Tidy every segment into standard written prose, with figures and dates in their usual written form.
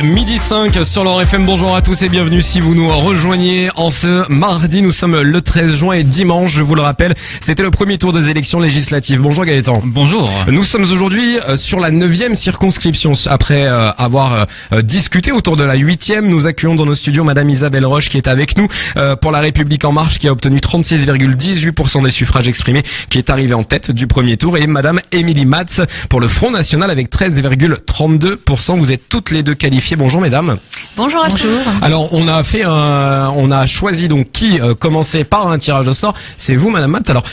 midi 5 sur leur FM. Bonjour à tous et bienvenue si vous nous rejoignez en ce mardi. Nous sommes le 13 juin et dimanche, je vous le rappelle, c'était le premier tour des élections législatives. Bonjour Gaëtan. Bonjour. Nous sommes aujourd'hui sur la 9e circonscription. Après avoir discuté autour de la 8e, nous accueillons dans nos studios Madame Isabelle Roche qui est avec nous pour La République En Marche, qui a obtenu 36,18% des suffrages exprimés, qui est arrivée en tête du premier tour, et Madame Émilie Matz pour le Front National avec 13,32%. Vous êtes toutes les deux qualifiées. Bonjour mesdames. Bonjour à tous. Alors on a choisi donc qui commençait par un tirage au sort. C'est vous Madame Matz. Alors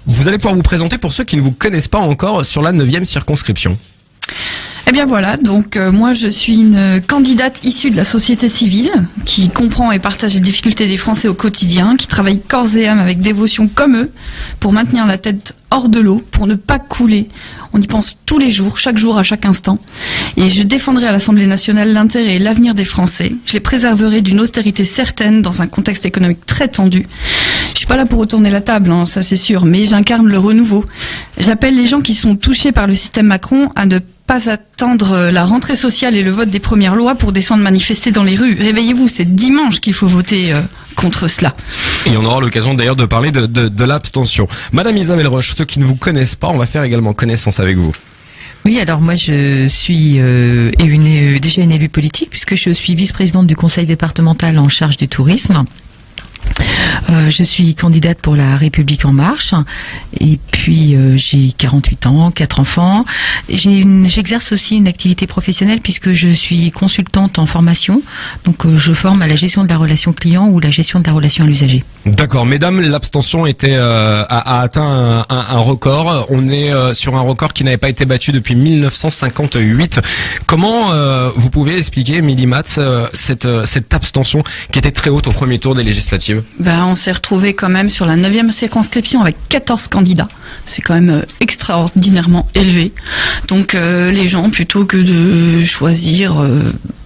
vous allez pouvoir vous présenter pour ceux qui ne vous connaissent pas encore sur la 9e circonscription. Eh bien voilà, donc moi je suis une candidate issue de la société civile qui comprend et partage les difficultés des Français au quotidien, qui travaille corps et âme avec dévotion comme eux pour maintenir la tête hors de l'eau, pour ne pas couler. On y pense tous les jours, chaque jour, à chaque instant. Et je défendrai à l'Assemblée nationale l'intérêt et l'avenir des Français. Je les préserverai d'une austérité certaine dans un contexte économique très tendu. Je suis pas là pour retourner la table, hein, ça c'est sûr, mais j'incarne le renouveau. J'appelle les gens qui sont touchés par le système Macron à ne pas attendre la rentrée sociale et le vote des premières lois pour descendre manifester dans les rues. Réveillez-vous, c'est dimanche qu'il faut voter contre cela. Et on aura l'occasion d'ailleurs de parler de l'abstention. Madame Isabelle Roche, ceux qui ne vous connaissent pas, on va faire également connaissance avec vous. Oui, alors moi je suis déjà une élue politique puisque je suis vice-présidente du conseil départemental en charge du tourisme. Je suis candidate pour La République En Marche et puis j'ai 48 ans, 4 enfants. J'exerce aussi une activité professionnelle puisque je suis consultante en formation. Donc je forme à la gestion de la relation client ou la gestion de la relation à l'usager. D'accord, mesdames, l'abstention a atteint un record. On est sur un record qui n'avait pas été battu depuis 1958. Comment vous pouvez expliquer, Émilie Matz, cette abstention qui était très haute au premier tour des législatives? On s'est retrouvé quand même sur la 9e circonscription avec 14 candidats. C'est quand même extraordinairement élevé. Donc les gens, plutôt que de choisir,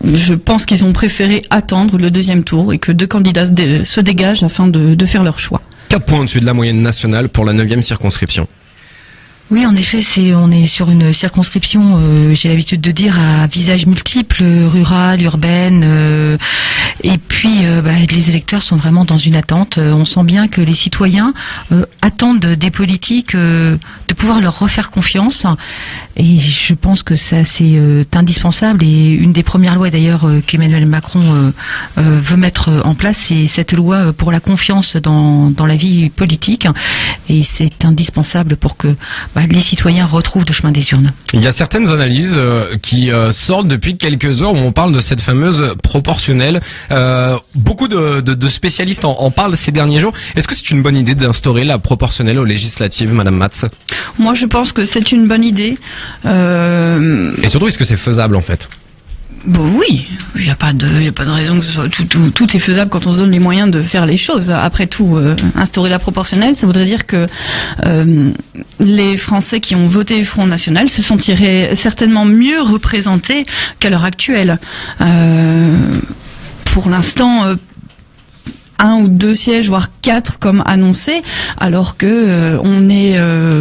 je pense qu'ils ont préféré attendre le deuxième tour et que 2 candidats se dégagent afin de faire leur choix. 4 points au-dessus de la moyenne nationale pour la 9e circonscription. Oui, en effet, on est sur une circonscription, j'ai l'habitude de dire, à visage multiple, rurale, urbaine, et puis les électeurs sont vraiment dans une attente. On sent bien que les citoyens attendent des politiques de pouvoir leur refaire confiance, et je pense que ça c'est indispensable. Et une des premières lois d'ailleurs qu'Emmanuel Macron veut mettre en place, c'est cette loi pour la confiance dans la vie politique, et c'est indispensable pour que les citoyens retrouvent le chemin des urnes. Il y a certaines analyses qui sortent depuis quelques heures où on parle de cette fameuse proportionnelle. Beaucoup de spécialistes en parlent ces derniers jours. Est-ce que c'est une bonne idée d'instaurer la proportionnelle aux législatives, Madame Matz? Moi, je pense que c'est une bonne idée. Et surtout, est-ce que c'est faisable en fait? Bon, oui, il n'y a pas de raison que ce soit tout est faisable quand on se donne les moyens de faire les choses. Après tout, instaurer la proportionnelle, ça voudrait dire que les Français qui ont voté Front National se sentiraient certainement mieux représentés qu'à l'heure actuelle. Pour l'instant, 1 ou 2 sièges, voire 4 comme annoncé, alors que on est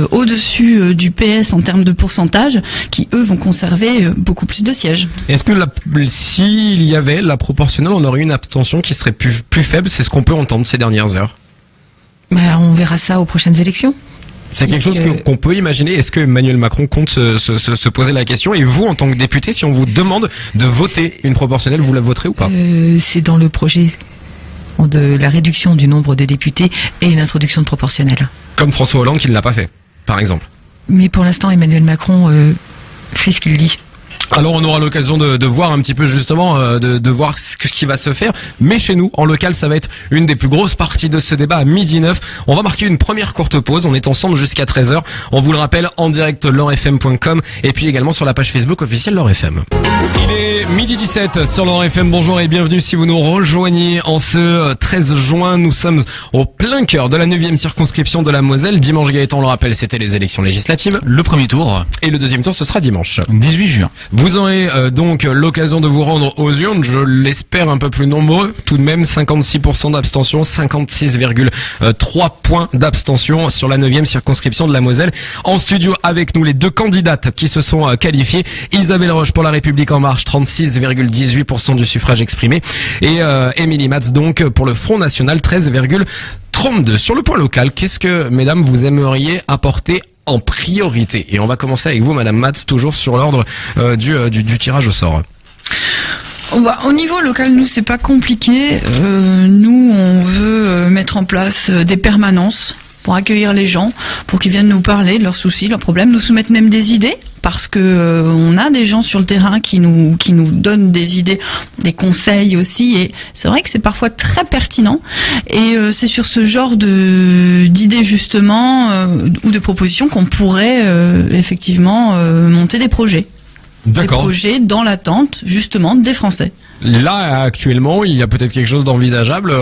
au-dessus du PS en termes de pourcentage, qui eux vont conserver beaucoup plus de sièges. Est-ce que s'il y avait la proportionnelle, on aurait une abstention qui serait plus faible? C'est ce qu'on peut entendre ces dernières heures. On verra ça aux prochaines élections. C'est quelque chose qu'on peut imaginer. Est-ce que Emmanuel Macron compte se poser la question? Et vous, en tant que député, si on vous demande de voter une proportionnelle, vous la voterez ou pas? C'est dans le projet de la réduction du nombre de députés et une introduction de proportionnelle. Comme François Hollande qui ne l'a pas fait, par exemple. Mais pour l'instant, Emmanuel Macron fait ce qu'il dit. Alors on aura l'occasion de voir un petit peu justement, de voir ce qui va se faire. Mais chez nous, en local, ça va être une des plus grosses parties de ce débat à 12h09. On va marquer une première courte pause. On est ensemble jusqu'à 13h. On vous le rappelle en direct leurfm.com et puis également sur la page Facebook officielle LeurFM. Il est 12h17 sur LeurFM. Bonjour et bienvenue si vous nous rejoignez en ce 13 juin. Nous sommes au plein cœur de la 9e circonscription de la Moselle. Dimanche, Gaëtan, on le rappelle, c'était les élections législatives. Le premier tour. Et le deuxième tour, ce sera dimanche. 18 juin. Vous aurez donc l'occasion de vous rendre aux urnes, je l'espère un peu plus nombreux, tout de même 56% d'abstention, 56,3 points d'abstention sur la 9e circonscription de la Moselle. En studio avec nous les deux candidates qui se sont qualifiées, Isabelle Roche pour La République En Marche, 36,18% du suffrage exprimé, et Émilie Matz donc pour le Front National, 13,32. Sur le point local, qu'est-ce que, mesdames, vous aimeriez apporter en priorité? Et on va commencer avec vous, madame Matz, toujours sur l'ordre du tirage au sort. Au niveau local, nous, c'est pas compliqué. Nous, on veut mettre en place des permanences pour accueillir les gens, pour qu'ils viennent nous parler de leurs soucis, leurs problèmes, nous soumettre même des idées, parce que on a des gens sur le terrain qui nous donnent des idées, des conseils aussi, et c'est vrai que c'est parfois très pertinent. Et c'est sur ce genre d'idées justement ou de propositions qu'on pourrait effectivement monter des projets. D'accord. Des projets dans l'attente justement des Français. Là, actuellement, il y a peut-être quelque chose d'envisageable.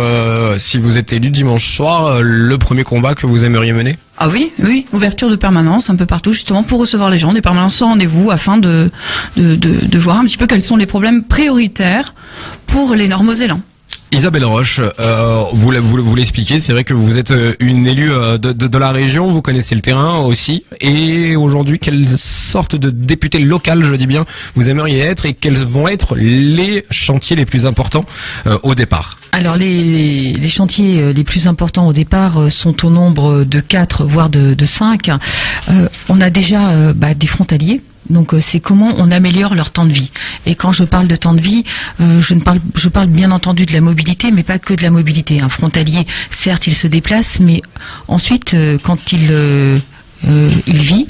Si vous êtes élu dimanche soir, le premier combat que vous aimeriez mener? Ah oui, ouverture de permanence un peu partout justement pour recevoir les gens, des permanences sans rendez-vous afin de voir un petit peu quels sont les problèmes prioritaires pour les Nord-Mosellans. Isabelle Roche, vous l'expliquez, c'est vrai que vous êtes une élue de la région, vous connaissez le terrain aussi, et aujourd'hui, quelle sorte de député local, je dis bien, vous aimeriez être, et quels vont être les chantiers les plus importants au départ? Alors les chantiers les plus importants au départ sont au nombre de 4, voire de 5. On a déjà des frontaliers. Donc c'est comment on améliore leur temps de vie. Et quand je parle de temps de vie, je parle bien entendu de la mobilité, mais pas que de la mobilité. Un frontalier, certes, il se déplace, mais ensuite, quand il vit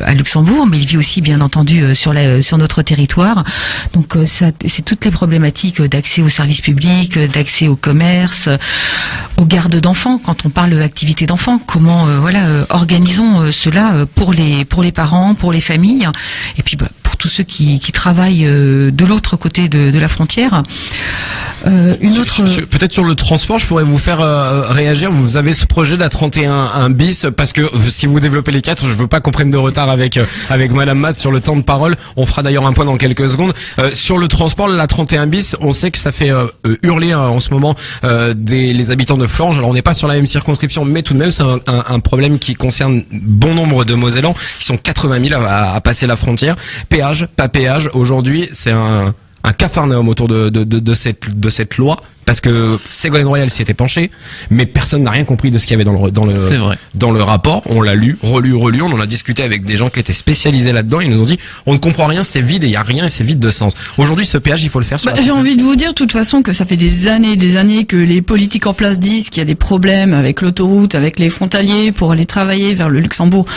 à Luxembourg, mais il vit aussi bien entendu sur notre territoire. Donc c'est toutes les problématiques d'accès aux services publics, d'accès au commerce, aux gardes d'enfants. Quand on parle d'activité d'enfants, comment organisons cela pour les parents, pour les familles, et puis pour tous ceux qui travaillent de l'autre côté de la frontière. Peut-être sur le transport, je pourrais vous faire réagir. Vous avez ce projet de la 31 bis, parce que si vous développez les 4, je veux pas qu'on prenne de retard avec madame Matz sur le temps de parole. On fera d'ailleurs un point dans quelques secondes. Sur le transport, la 31 bis, on sait que ça fait hurler en ce moment les habitants de Florange. Alors on n'est pas sur la même circonscription, mais tout de même c'est un problème qui concerne bon nombre de Mosellans, qui sont 80 000 à passer la frontière. Péage, pas péage. Aujourd'hui, c'est un capharnaüm autour de cette loi, parce que Ségolène Royal s'y était penché, mais personne n'a rien compris de ce qu'il y avait dans le rapport. On l'a lu, relu, on en a discuté avec des gens qui étaient spécialisés là-dedans. Ils nous ont dit on ne comprend rien, c'est vide et il y a rien et c'est vide de sens. Aujourd'hui, ce péage, il faut le faire. J'ai envie de vous dire de toute façon que ça fait des années que les politiques en place disent qu'il y a des problèmes avec l'autoroute, avec les frontaliers pour aller travailler vers le Luxembourg.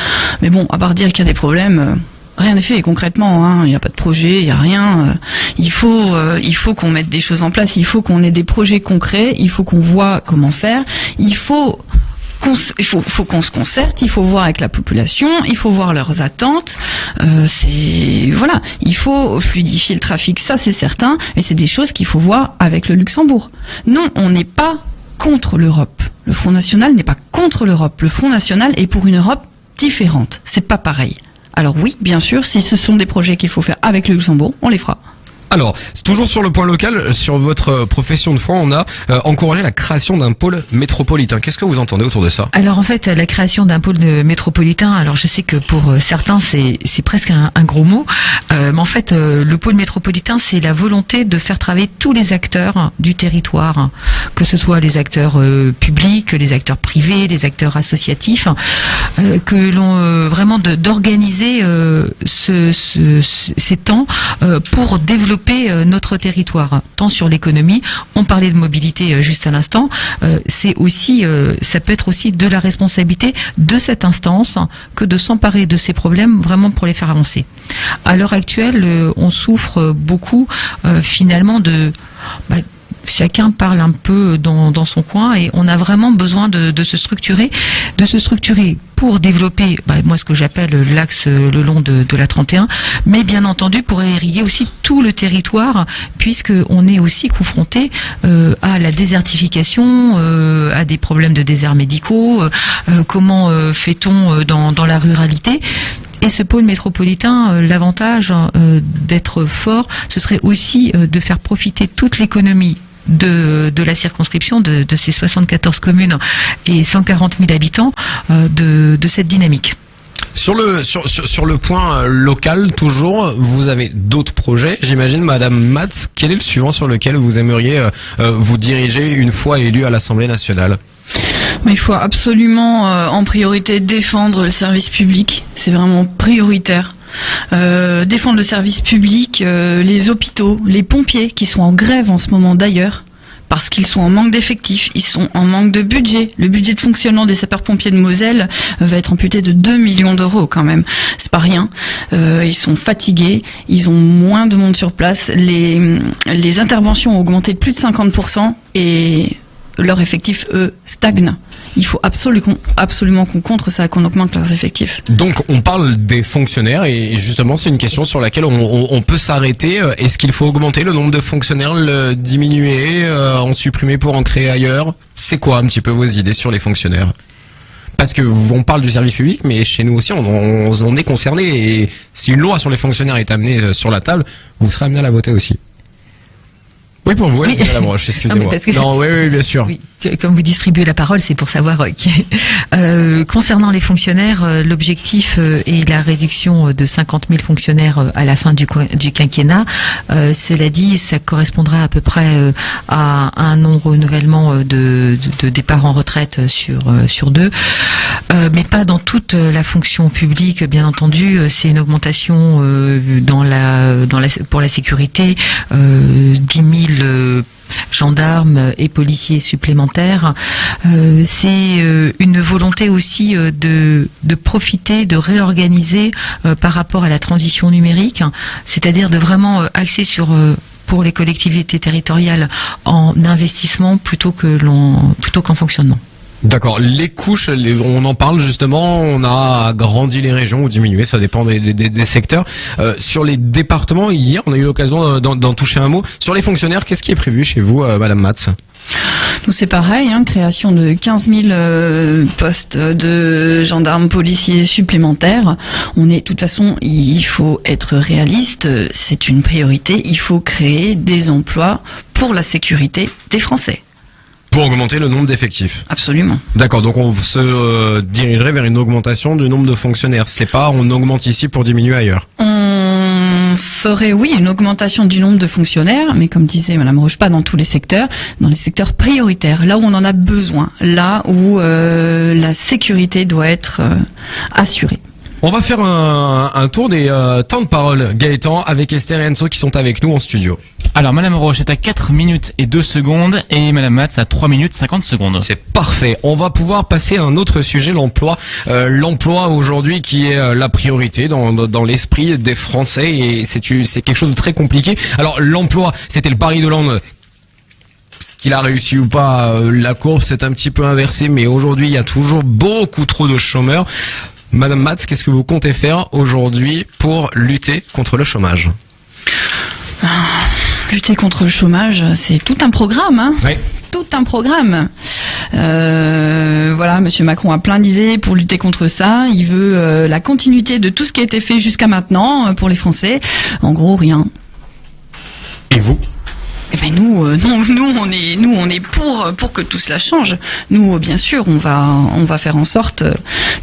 Mais bon, à part dire qu'il y a des problèmes. Rien n'est fait concrètement, il n'y a pas de projet, il n'y a rien. Il faut qu'on mette des choses en place, il faut qu'on ait des projets concrets, il faut qu'on voit comment faire, il faut qu'on se concerte, il faut voir avec la population, il faut voir leurs attentes. Il faut fluidifier le trafic, ça c'est certain, mais c'est des choses qu'il faut voir avec le Luxembourg. Non, on n'est pas contre l'Europe. Le Front National n'est pas contre l'Europe. Le Front National est pour une Europe différente. C'est pas pareil. Alors oui, bien sûr, si ce sont des projets qu'il faut faire avec le Luxembourg, on les fera. Alors, toujours sur le point local, sur votre profession de foi, on a encouragé la création d'un pôle métropolitain. Qu'est-ce que vous entendez autour de ça? Alors en fait, la création d'un pôle métropolitain, alors je sais que pour certains c'est presque un gros mot, mais en fait le pôle métropolitain, c'est la volonté de faire travailler tous les acteurs du territoire, que ce soit les acteurs publics, les acteurs privés, les acteurs associatifs, que l'on vraiment d'organiser ces temps pour développer notre territoire, tant sur l'économie. On parlait de mobilité juste à l'instant. C'est aussi, ça peut être aussi de la responsabilité de cette instance que de s'emparer de ces problèmes vraiment pour les faire avancer. À l'heure actuelle, on souffre beaucoup finalement de chacun parle un peu dans son coin et on a vraiment besoin de se structurer pour développer, moi ce que j'appelle l'axe le long de la 31, mais bien entendu pour irriguer aussi tout le territoire, puisque on est aussi confronté à la désertification, à des problèmes de déserts médicaux, comment fait-on dans la ruralité. Et ce pôle métropolitain, l'avantage d'être fort, ce serait aussi de faire profiter toute l'économie de la circonscription, de ces 74 communes et 140 000 habitants, de cette dynamique. Sur le point local, toujours, vous avez d'autres projets, j'imagine, Madame Matz. Quel est le suivant sur lequel vous aimeriez vous diriger une fois élu à l'Assemblée nationale? Mais il faut absolument en priorité défendre le service public. C'est vraiment prioritaire. Défendre le service public, les hôpitaux, les pompiers qui sont en grève en ce moment d'ailleurs, parce qu'ils sont en manque d'effectifs, ils sont en manque de budget. Le budget de fonctionnement des sapeurs-pompiers de Moselle va être amputé de 2 millions d'euros quand même. C'est pas rien. Ils sont fatigués, ils ont moins de monde sur place. Les interventions ont augmenté de plus de 50% et leurs effectifs, eux, stagnent. Il faut absolument qu'on contre ça, qu'on augmente leurs effectifs. Donc on parle des fonctionnaires et justement c'est une question sur laquelle on peut s'arrêter. Est-ce qu'il faut augmenter le nombre de fonctionnaires, le diminuer, en supprimer pour en créer ailleurs? C'est quoi un petit peu vos idées sur les fonctionnaires? Parce que on parle du service public, mais chez nous aussi on est concerné, et si une loi sur les fonctionnaires est amenée sur la table, vous serez amené à la voter aussi. Oui, pour vous, oui. Madame Roche, excusez-moi. Non, oui, bien sûr. Oui, comme vous distribuez la parole, c'est pour savoir concernant les fonctionnaires, l'objectif est la réduction de 50 000 fonctionnaires à la fin du quinquennat. Cela dit, ça correspondra à peu près à un non-renouvellement de départ en retraite sur 2, mais pas dans toute la fonction publique, bien entendu. C'est une augmentation pour la sécurité, 10 000 gendarmes et policiers supplémentaires. C'est une volonté aussi de profiter, de réorganiser par rapport à la transition numérique, c'est-à-dire de vraiment axer sur pour les collectivités territoriales en investissement plutôt qu'en fonctionnement. D'accord. Les couches, on en parle justement, on a agrandi les régions ou diminué, ça dépend des secteurs. Sur les départements, hier, on a eu l'occasion d'en toucher un mot. Sur les fonctionnaires, qu'est-ce qui est prévu chez vous, Madame Matz? Nous, c'est pareil, création de 15 000 postes de gendarmes policiers supplémentaires. De toute façon, il faut être réaliste, c'est une priorité, il faut créer des emplois pour la sécurité des Français. Pour augmenter le nombre d'effectifs. Absolument. D'accord, donc on se dirigerait vers une augmentation du nombre de fonctionnaires. C'est pas on augmente ici pour diminuer ailleurs. On ferait, oui, une augmentation du nombre de fonctionnaires, mais comme disait Madame Roche, pas dans tous les secteurs, dans les secteurs prioritaires, là où on en a besoin, là où la sécurité doit être assurée. On va faire un tour des temps de parole, Gaëtan, avec Esther et Enzo qui sont avec nous en studio. Alors, Madame Roche est à 4 minutes et 2 secondes et Madame Matz à 3 minutes 50 secondes. C'est parfait. On va pouvoir passer à un autre sujet, l'emploi. L'emploi aujourd'hui qui est la priorité dans l'esprit des Français, et c'est quelque chose de très compliqué. Alors, l'emploi, c'était le pari d'Hollande. Ce qu'il a réussi ou pas, la courbe s'est un petit peu inversée, mais aujourd'hui, il y a toujours beaucoup trop de chômeurs. Madame Matz, qu'est-ce que vous comptez faire aujourd'hui pour lutter contre le chômage? Lutter contre le chômage, c'est tout un programme, Oui. Tout un programme. Voilà, Monsieur Macron a plein d'idées pour lutter contre ça. Il veut la continuité de tout ce qui a été fait jusqu'à maintenant pour les Français. En gros, rien. Et vous? Eh ben nous on est pour que tout cela change. Nous, bien sûr, on va faire en sorte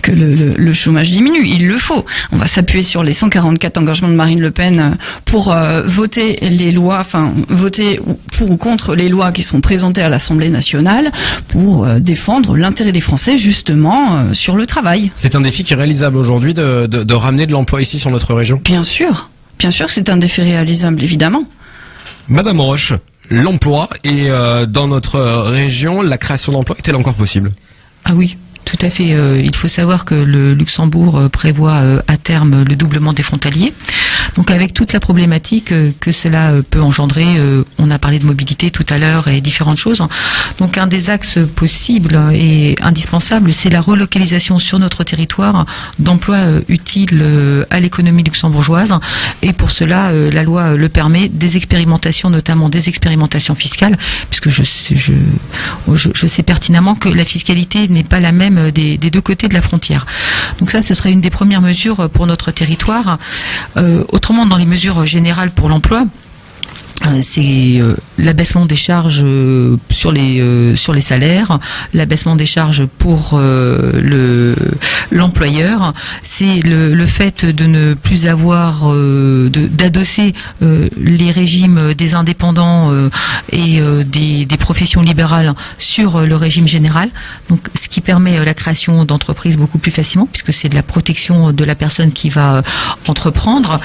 que le chômage diminue. Il le faut. On va s'appuyer sur les 144 engagements de Marine Le Pen pour voter les lois, voter pour ou contre les lois qui sont présentées à l'Assemblée nationale pour défendre l'intérêt des Français justement sur le travail. C'est un défi qui est réalisable aujourd'hui de ramener de l'emploi ici sur notre région. Bien sûr, c'est un défi réalisable évidemment. Madame Roche, l'emploi et dans notre région, la création d'emplois est-elle encore possible? Ah oui, tout à fait. Il faut savoir que le Luxembourg prévoit à terme le doublement des frontaliers. Donc avec toute la problématique que cela peut engendrer, on a parlé de mobilité tout à l'heure et différentes choses. Donc un des axes possibles et indispensables, c'est la relocalisation sur notre territoire d'emplois utiles à l'économie luxembourgeoise. Et pour cela, la loi le permet, des expérimentations, notamment des expérimentations fiscales, puisque je sais pertinemment que la fiscalité n'est pas la même même des deux côtés de la frontière. Donc ça, ce serait une des premières mesures pour notre territoire. Autrement, dans les mesures générales pour l'emploi, c'est l'abaissement des charges sur les salaires, l'abaissement des charges pour l'employeur, c'est le fait de ne plus avoir d'adosser les régimes des indépendants et des professions libérales sur le régime général. Donc ce qui permet la création d'entreprises beaucoup plus facilement, puisque c'est de la protection de la personne qui va entreprendre.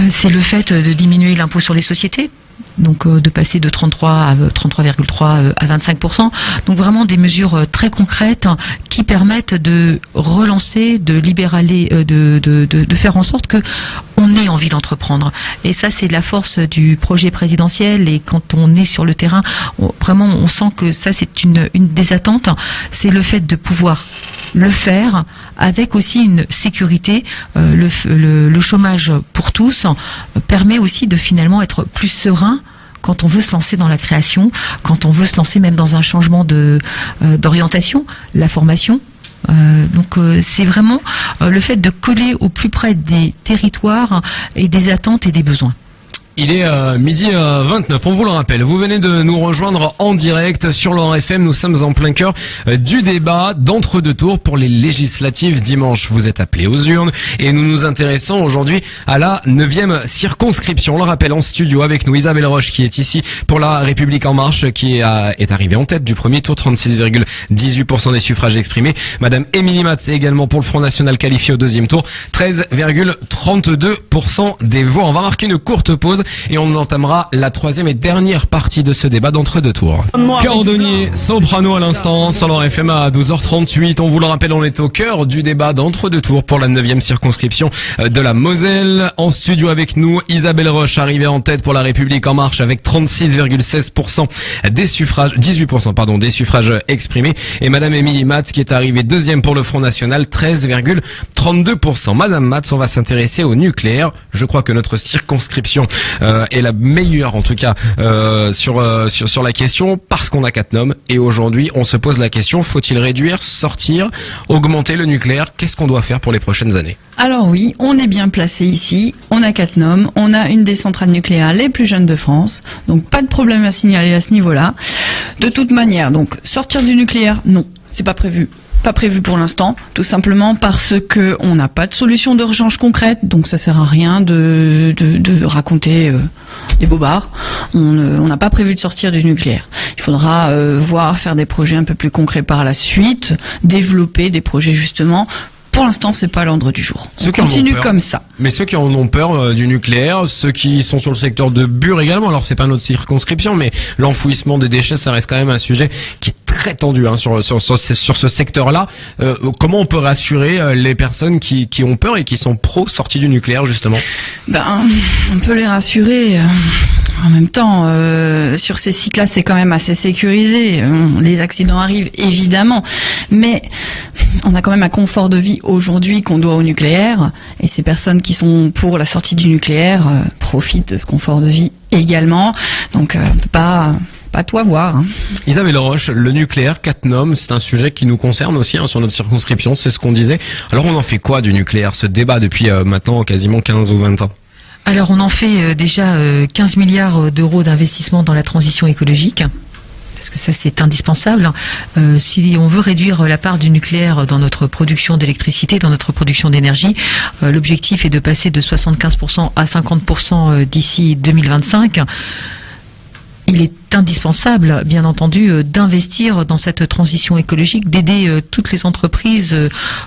C'est le fait de diminuer l'impôt sur les sociétés, donc de passer de 33 à 33,3 à 25%. Donc vraiment des mesures très concrètes qui permettent de relancer, de libéraler, de faire en sorte que on ait envie d'entreprendre. Et ça, c'est la force du projet présidentiel. Et quand on est sur le terrain, on sent que ça, c'est une des attentes. C'est le fait de pouvoir le faire avec aussi une sécurité. Le chômage pour tous permet aussi de finalement être plus serein quand on veut se lancer dans la création, quand on veut se lancer même dans un changement d'orientation, la formation. Donc c'est vraiment le fait de coller au plus près des territoires et des attentes et des besoins. Il est midi 29, on vous le rappelle. Vous venez de nous rejoindre en direct sur l'Or FM. Nous sommes en plein cœur du débat d'entre-deux tours pour les législatives dimanche. Vous êtes appelés aux urnes et nous nous intéressons aujourd'hui à la 9e circonscription. On le rappelle, en studio avec nous Isabelle Roche qui est ici pour La République En Marche, qui est arrivée en tête du premier tour, 36,18% des suffrages exprimés. Madame Émilie Matz est également pour le Front National qualifié au deuxième tour, 13,32% des voix. On va marquer une courte pause et on entamera la troisième et dernière partie de ce débat d'entre-deux tours. Cordonnier, soprano à l'instant, sur l'Or FM à 12h38. On vous le rappelle, on est au cœur du débat d'entre-deux tours pour la 9e circonscription de la Moselle. En studio avec nous, Isabelle Roche, arrivée en tête pour La République En Marche avec 36,16% des suffrages, 18% pardon, des suffrages exprimés. Et Madame Émilie Matz qui est arrivée deuxième pour le Front National, 13,32%. Madame Matz, on va s'intéresser au nucléaire. Je crois que notre circonscription est la meilleure en tout cas sur la question, parce qu'on a 4 noms et aujourd'hui on se pose la question, faut-il réduire, sortir, augmenter le nucléaire? Qu'est-ce qu'on doit faire pour les prochaines années? Alors oui, on est bien placé ici, on a 4 noms, on a une des centrales nucléaires les plus jeunes de France, donc pas de problème à signaler à ce niveau-là. De toute manière, donc sortir du nucléaire, non, c'est pas prévu. Pas prévu pour l'instant, tout simplement parce que on n'a pas de solution d'urgence concrète, donc ça sert à rien de raconter des bobards. On n'a pas prévu de sortir du nucléaire. Il faudra faire des projets un peu plus concrets par la suite, développer des projets justement. Pour l'instant, c'est pas l'ordre du jour. On continue comme ça. Mais ceux qui en ont peur du nucléaire, ceux qui sont sur le secteur de Bure également, alors c'est pas notre circonscription, mais l'enfouissement des déchets, ça reste quand même un sujet qui est très tendu sur ce secteur-là. Comment on peut rassurer les personnes qui ont peur et qui sont pro-sortie du nucléaire, justement? On peut les rassurer. En même temps, sur ces sites-là, c'est quand même assez sécurisé. Les accidents arrivent, évidemment. Mais on a quand même un confort de vie aujourd'hui qu'on doit au nucléaire. Et ces personnes qui sont pour la sortie du nucléaire profitent de ce confort de vie également. Donc, on peut pas tout avoir. Isabelle Roche, le nucléaire, 4 noms, c'est un sujet qui nous concerne aussi sur notre circonscription, c'est ce qu'on disait. Alors on en fait quoi du nucléaire? Ce débat depuis maintenant quasiment 15 ou 20 ans. Alors on en fait déjà 15 milliards d'euros d'investissement dans la transition écologique. Parce que ça, c'est indispensable. Si on veut réduire la part du nucléaire dans notre production d'électricité, dans notre production d'énergie, l'objectif est de passer de 75% à 50% d'ici 2025. Il est indispensable, bien entendu, d'investir dans cette transition écologique, d'aider toutes les entreprises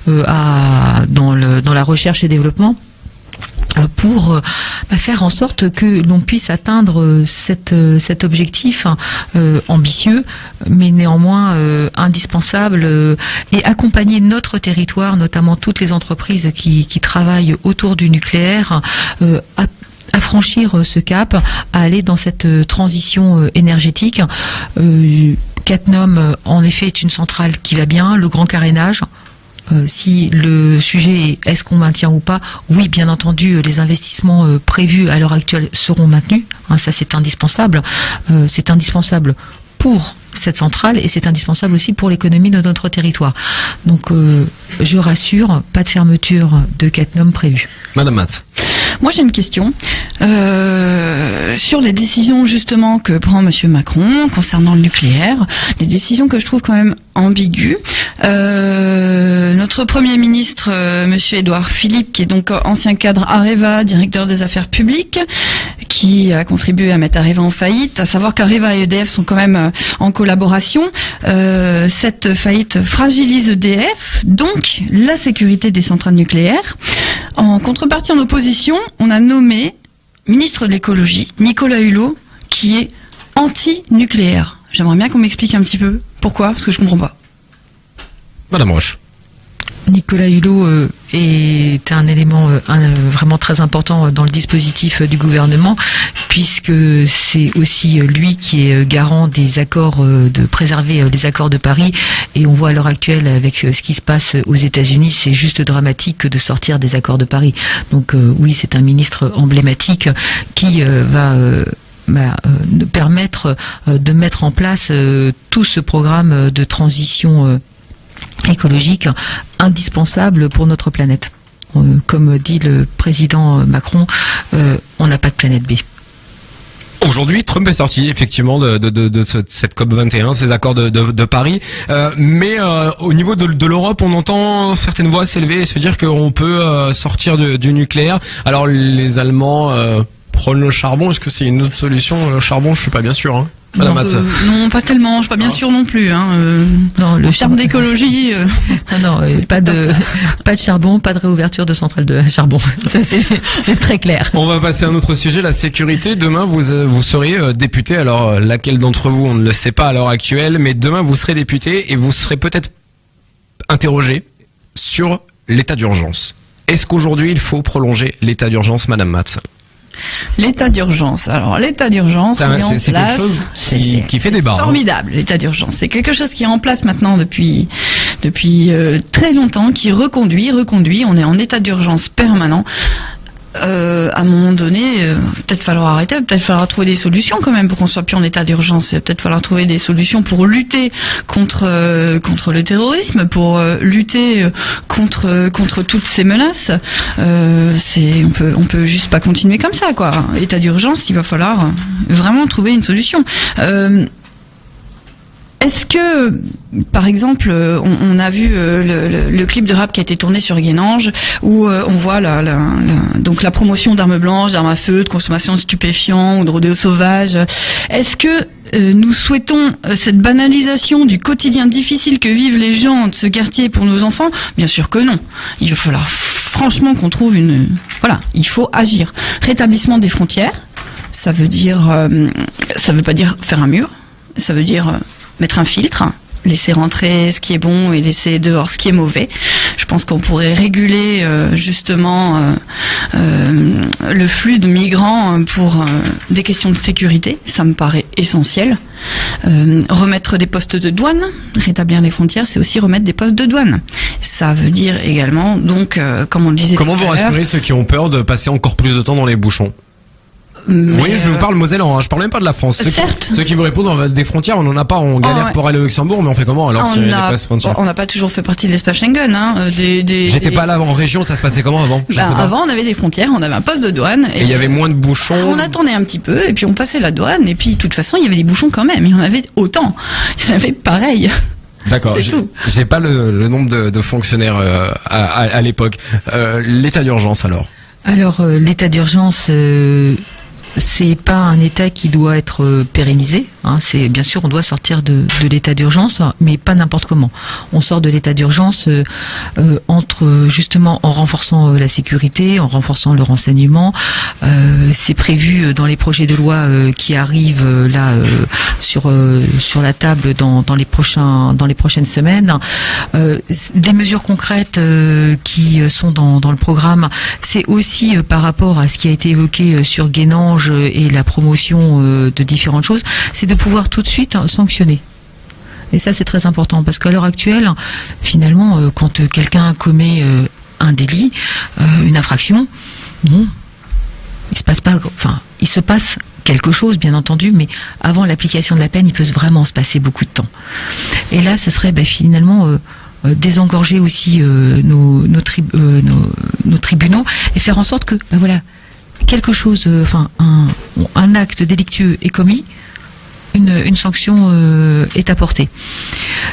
dans la recherche et développement, pour faire en sorte que l'on puisse atteindre cet objectif ambitieux, mais néanmoins indispensable, et accompagner notre territoire, notamment toutes les entreprises qui travaillent autour du nucléaire, à franchir ce cap, à aller dans cette transition énergétique. Cattenom, en effet, est une centrale qui va bien, le grand carénage. Si le sujet est est-ce qu'on maintient ou pas, oui, bien entendu, les investissements prévus à l'heure actuelle seront maintenus. Ça, c'est indispensable. C'est indispensable pour cette centrale et c'est indispensable aussi pour l'économie de notre territoire. Donc je rassure, pas de fermeture de Cattenom prévue. Madame Matz. Moi j'ai une question sur les décisions justement que prend Monsieur Macron concernant le nucléaire, des décisions que je trouve quand même ambiguës. Notre Premier ministre, Monsieur Édouard Philippe, qui est donc ancien cadre Areva, directeur des affaires publiques, qui a contribué à mettre Areva en faillite, à savoir qu'Areva et EDF sont quand même en collaboration. Cette faillite fragilise EDF, donc la sécurité des centrales nucléaires. En contrepartie, en opposition, on a nommé ministre de l'écologie, Nicolas Hulot, qui est anti-nucléaire. J'aimerais bien qu'on m'explique un petit peu pourquoi, parce que je comprends pas. Madame Roche. Nicolas Hulot est un élément vraiment très important dans le dispositif du gouvernement, puisque c'est aussi lui qui est garant des accords, de préserver les accords de Paris. Et on voit à l'heure actuelle, avec ce qui se passe aux États-Unis, c'est juste dramatique que de sortir des accords de Paris. Donc oui, c'est un ministre emblématique qui va permettre de mettre en place tout ce programme de transition écologique indispensable pour notre planète. Comme dit le président Macron, on n'a pas de planète B. Aujourd'hui, Trump est sorti effectivement de cette COP21, ces accords de Paris. Mais au niveau de l'Europe, on entend certaines voix s'élever et se dire qu'on peut sortir du nucléaire. Alors les Allemands prônent le charbon. Est-ce que c'est une autre solution? Le charbon, je suis pas bien sûr. Hein. Madame Matz. Non, pas tellement. Je suis pas bien sûre non plus. Non, le terme d'écologie. Non, pas de charbon, pas de réouverture de centrales de charbon. Ça, c'est très clair. On va passer à un autre sujet, la sécurité. Demain, vous serez député. Alors, laquelle d'entre vous, on ne le sait pas à l'heure actuelle, mais demain, vous serez député et vous serez peut-être interrogé sur l'état d'urgence. Est-ce qu'aujourd'hui, il faut prolonger l'état d'urgence, Madame Matz? L'état d'urgence. Alors, l'état d'urgence, c'est quelque chose qui fait débat. Formidable, l'état d'urgence. C'est quelque chose qui est en place maintenant depuis très longtemps, qui reconduit. On est en état d'urgence permanent. À un moment donné, peut-être falloir arrêter, peut-être falloir trouver des solutions quand même pour qu'on soit plus en état d'urgence. Peut-être falloir trouver des solutions pour lutter contre le terrorisme, pour lutter contre toutes ces menaces. On peut juste pas continuer comme ça, quoi. État d'urgence, il va falloir vraiment trouver une solution. Est-ce que, par exemple, on a vu le clip de rap qui a été tourné sur Guénange, où on voit donc la promotion d'armes blanches, d'armes à feu, de consommation de stupéfiants ou de rodéo sauvage. Est-ce que nous souhaitons cette banalisation du quotidien difficile que vivent les gens de ce quartier pour nos enfants? Bien sûr que non. Il va falloir franchement qu'on trouve il faut agir. Rétablissement des frontières, ça veut pas dire faire un mur, ça veut dire mettre un filtre, laisser rentrer ce qui est bon et laisser dehors ce qui est mauvais. Je pense qu'on pourrait réguler justement le flux de migrants pour des questions de sécurité. Ça me paraît essentiel. Remettre des postes de douane, rétablir les frontières, c'est aussi remettre des postes de douane. Ça veut dire également, donc, comme on le disait tout à l'heure... Comment vous rassurez ceux qui ont peur de passer encore plus de temps dans les bouchons? Oui, je vous parle mosellan, hein. Je parle même pas de la France. Ceux qui vous répondent des frontières, on en a pas, on galère pour aller au Luxembourg, mais on fait comment alors si on n'a pas toujours fait partie de l'espace Schengen, hein. J'étais pas là en région, ça se passait comment avant? Avant, on avait des frontières, on avait un poste de douane. Et il y avait moins de bouchons. On attendait un petit peu, et puis on passait la douane, et puis de toute façon, il y avait des bouchons quand même. Il y en avait autant. Il y en avait pareil. D'accord, j'ai pas le nombre de fonctionnaires à l'époque. L'état d'urgence alors? Alors, l'état d'urgence... c'est pas un état qui doit être pérennisé. Hein. C'est bien sûr, on doit sortir de l'état d'urgence, mais pas n'importe comment. On sort de l'état d'urgence justement en renforçant la sécurité, en renforçant le renseignement. C'est prévu dans les projets de loi qui arrivent là sur la table dans les prochaines semaines. Des mesures concrètes qui sont dans le programme. C'est aussi par rapport à ce qui a été évoqué sur Guénange et la promotion de différentes choses, c'est de pouvoir tout de suite sanctionner. Et ça, c'est très important, parce qu'à l'heure actuelle, finalement, quand quelqu'un commet un délit, une infraction, bon, il se passe quelque chose, bien entendu, mais avant l'application de la peine, il peut vraiment se passer beaucoup de temps. Et là, ce serait finalement désengorger aussi nos tribunaux et faire en sorte que, voilà, quelque chose, un acte délictueux est commis, une sanction est apportée.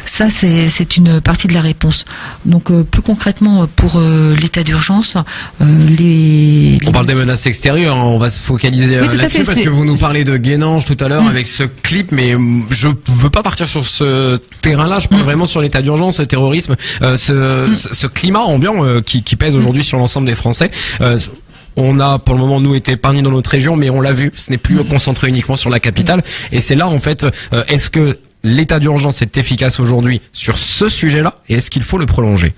Ça, c'est une partie de la réponse. Donc, plus concrètement, pour l'état d'urgence, on parle des menaces extérieures, hein, on va se focaliser oui, là-dessus parce que vous nous parlez de Guénange tout à l'heure avec ce clip, mais je veux pas partir sur ce terrain-là, je parle vraiment sur l'état d'urgence, le terrorisme, ce climat ambiant qui pèse aujourd'hui sur l'ensemble des Français. On a pour le moment nous été épargnés dans notre région, mais on l'a vu, ce n'est plus concentré uniquement sur la capitale. Et c'est là en fait, est-ce que l'état d'urgence est efficace aujourd'hui sur ce sujet-là et est-ce qu'il faut le prolonger ?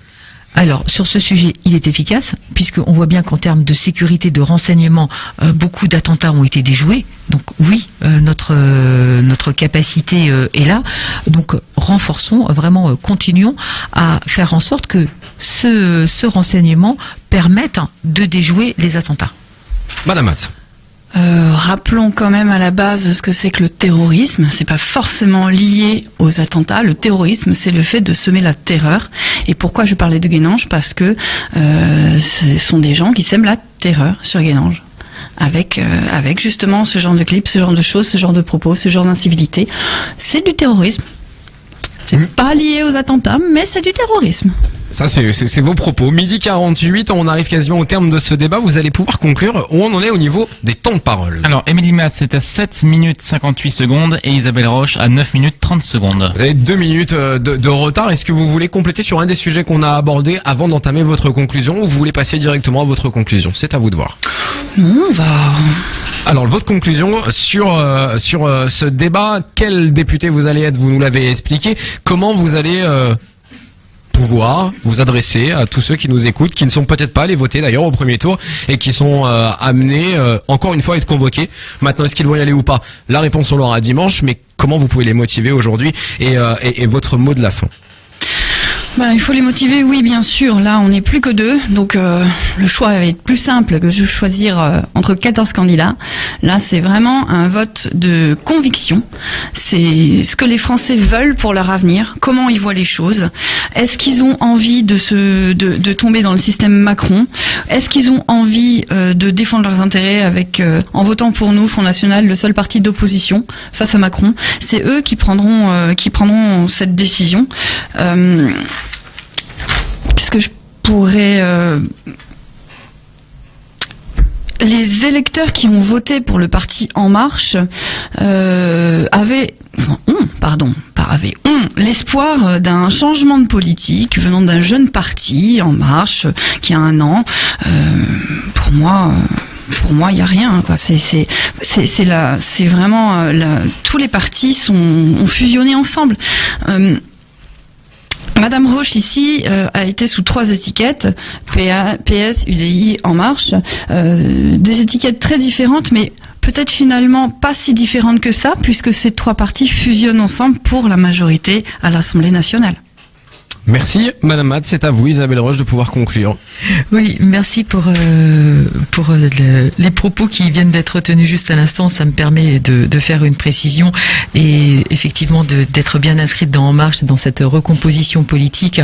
Alors, sur ce sujet, il est efficace, puisqu'on voit bien qu'en termes de sécurité, de renseignement, beaucoup d'attentats ont été déjoués. Donc oui, notre capacité est là. Donc renforçons, vraiment continuons à faire en sorte que ce renseignement permette de déjouer les attentats. Madame Matt. Rappelons quand même à la base ce que c'est que le terrorisme. C'est pas forcément lié aux attentats. Le terrorisme, c'est le fait de semer la terreur. Et pourquoi je parlais de Guénange ? Parce que ce sont des gens qui sèment la terreur sur Guénange. Avec justement ce genre de clips, ce genre de choses, ce genre de propos, ce genre d'incivilité. C'est du terrorisme. C'est pas lié aux attentats, mais c'est du terrorisme. Ça, c'est vos propos. 12h48, on arrive quasiment au terme de ce débat. Vous allez pouvoir conclure où on en est au niveau des temps de parole. Alors, Émilie Matt, c'est à 7 minutes 58 secondes et Isabelle Roche à 9 minutes 30 secondes. Vous avez 2 minutes de retard. Est-ce que vous voulez compléter sur un des sujets qu'on a abordé avant d'entamer votre conclusion ou vous voulez passer directement à votre conclusion ? C'est à vous de voir. Non, on va... Alors, votre conclusion sur ce débat, quel député vous allez être ? Vous nous l'avez expliqué. Comment vous allez pouvoir vous adresser à tous ceux qui nous écoutent, qui ne sont peut-être pas allés voter d'ailleurs au premier tour et qui sont amenés encore une fois à être convoqués. Maintenant, est-ce qu'ils vont y aller ou pas ? La réponse on l'aura dimanche, mais comment vous pouvez les motiver aujourd'hui et votre mot de la fin ? Il faut les motiver, oui, bien sûr. Là, on n'est plus que 2, donc le choix va être plus simple que de choisir entre 14 candidats. Là, c'est vraiment un vote de conviction. C'est ce que les Français veulent pour leur avenir, comment ils voient les choses. Est-ce qu'ils ont envie de tomber dans le système Macron ? Est-ce qu'ils ont envie de défendre leurs intérêts en votant pour nous, Front National, le seul parti d'opposition face à Macron ? C'est eux qui prendront cette décision. Qu'est-ce que je pourrais... Les électeurs qui ont voté pour le parti En Marche ont l'espoir d'un changement de politique venant d'un jeune parti, En Marche, qui a 1 an. Pour moi, il y a rien, quoi. C'est vraiment tous les partis ont fusionné ensemble. Madame Roche ici a été sous 3 étiquettes, PS, UDI, En Marche, des étiquettes très différentes, mais peut-être finalement pas si différentes que ça, puisque ces 3 partis fusionnent ensemble pour la majorité à l'Assemblée nationale. Merci Madame Matt, c'est à vous Isabelle Roche de pouvoir conclure. Oui, merci pour les propos qui viennent d'être tenus juste à l'instant. Ça me permet de faire une précision et effectivement d'être bien inscrite dans En Marche, dans cette recomposition politique.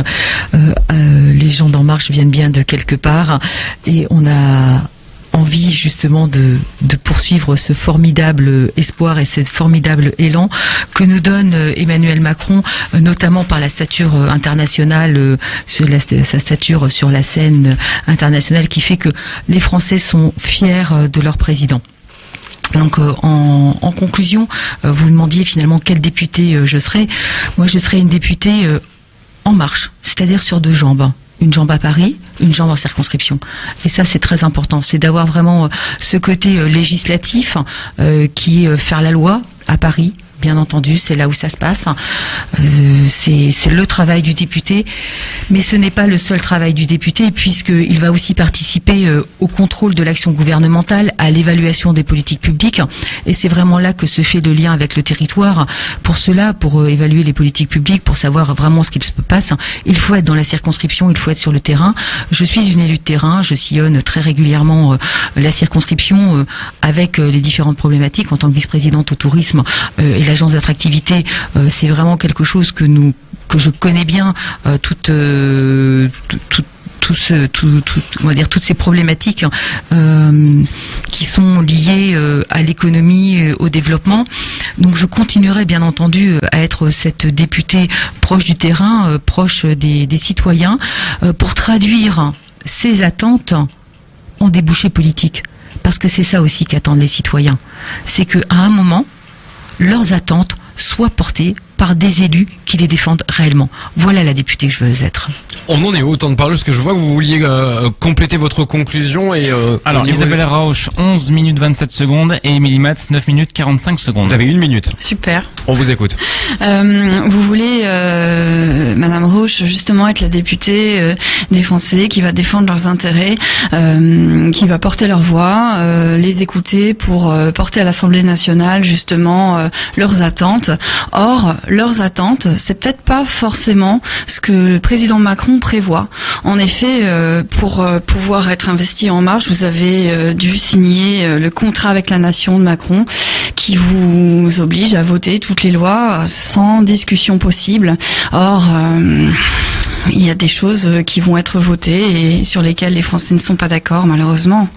Les gens d'En Marche viennent bien de quelque part et on a envie justement de poursuivre ce formidable espoir et ce formidable élan que nous donne Emmanuel Macron, notamment par la stature internationale, sa stature sur la scène internationale qui fait que les Français sont fiers de leur président. Donc en conclusion, vous demandiez finalement quel député je serais. Moi je serais une députée en marche, c'est-à-dire sur 2 jambes. Une jambe à Paris, une jambe en circonscription. Et ça, c'est très important. C'est d'avoir vraiment ce côté législatif qui est faire la loi à Paris, bien entendu, c'est là où ça se passe. C'est le travail du député, mais ce n'est pas le seul travail du député, puisqu'il va aussi participer au contrôle de l'action gouvernementale, à l'évaluation des politiques publiques, et c'est vraiment là que se fait le lien avec le territoire. Pour cela, pour évaluer les politiques publiques, pour savoir vraiment ce qu'il se passe, il faut être dans la circonscription, il faut être sur le terrain. Je suis une élue de terrain, je sillonne très régulièrement la circonscription avec les différentes problématiques en tant que vice-présidente au tourisme et l'agence d'attractivité. C'est vraiment quelque chose que je connais bien, toutes ces problématiques qui sont liées à l'économie, au développement. Donc je continuerai bien entendu à être cette députée proche du terrain, proche des citoyens, pour traduire ces attentes en débouchés politiques. Parce que c'est ça aussi qu'attendent les citoyens. C'est qu'à un moment, leurs attentes soient portées par des élus qui les défendent réellement. Voilà la députée que je veux être. On en est au temps de parler, parce que je vois que vous vouliez compléter votre conclusion. Et alors, Isabelle Rauch, 11 minutes 27 secondes, et Émilie Matz, 9 minutes 45 secondes. Vous avez 1 minute. Super. On vous écoute. Vous voulez, Madame Rauch, justement être la députée des Français qui va défendre leurs intérêts, qui va porter leur voix, les écouter pour porter à l'Assemblée nationale justement leurs attentes. Or, leurs attentes, c'est peut-être pas forcément ce que le président Macron prévoit. En effet, pour pouvoir être investi En Marche, vous avez dû signer le contrat avec la nation de Macron, qui vous oblige à voter toutes les lois sans discussion possible. Or, il y a des choses qui vont être votées et sur lesquelles les Français ne sont pas d'accord, malheureusement.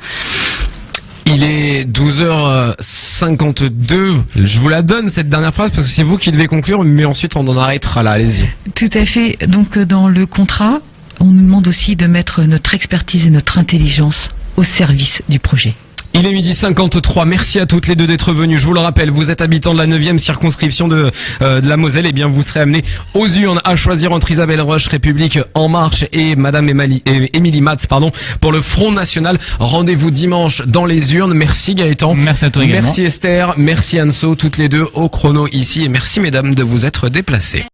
Il est 12h52. Je vous la donne, cette dernière phrase, parce que c'est vous qui devez conclure, mais ensuite on en arrêtera là. Allez-y. Tout à fait. Donc, dans le contrat, on nous demande aussi de mettre notre expertise et notre intelligence au service du projet. Il est 12h53. Merci à toutes les deux d'être venues. Je vous le rappelle, vous êtes habitant de la 9e circonscription de la Moselle. Et bien, vous serez amenés aux urnes à choisir entre Isabelle Rauch, République En Marche, et Madame Émilie Matz, pour le Front National. Rendez-vous dimanche dans les urnes. Merci Gaëtan. Merci à toi également. Merci Esther. Merci Anso, toutes les deux au chrono ici. Et merci mesdames de vous être déplacées.